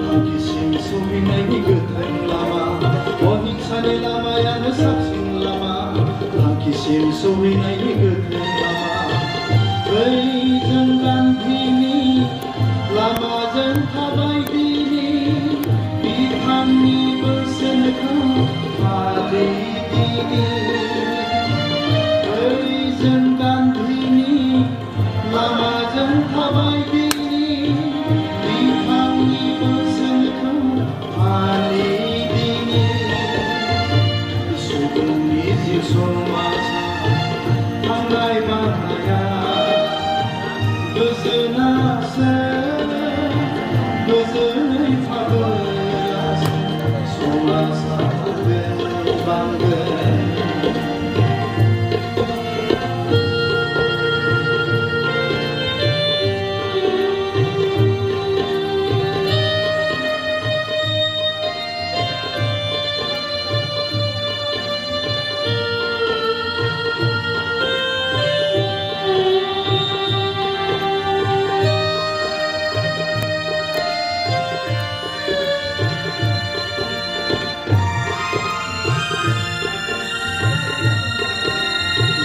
호기심 속에 내게 끝은 라마 원익산의 라마야는 삭신 라마 호기심 속에 내게 끝은 라마 의정간 비니 라마전 타바이 비니 비탄니 벌센카 바리 비니 의정간 비니 라마전 타바이 비니 비탄니 벌센카 바리 비니 수금이 지소마사 방라이 방라야 gözüne sen, gözünü tabıyasın, sola sarı bandı.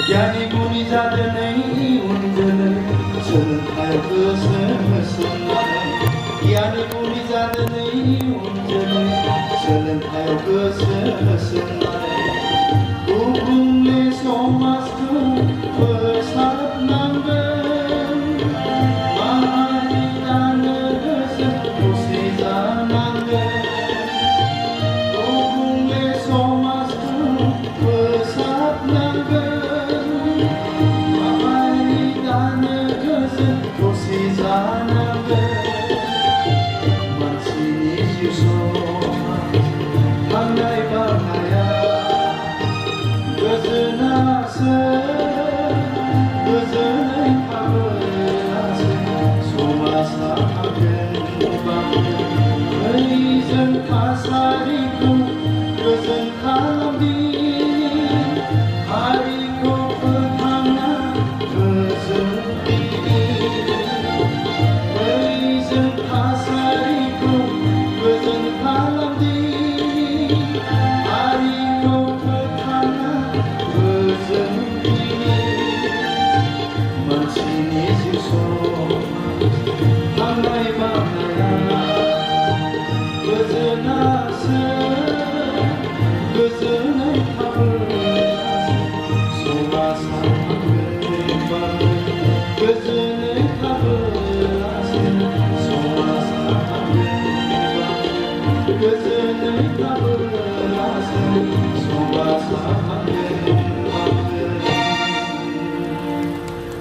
ज्ञानी गुणी जात नहीं उंजन चलता कसम ज्ञानी गुणी जात नहीं उंजन चलता कसम गुबुंले समाजखौ फोसाबनांगोन माहारि दानो गोसो खौसे जानांगोन गुबुंले समाजखौ फोसाबनांगोन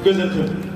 Gözüne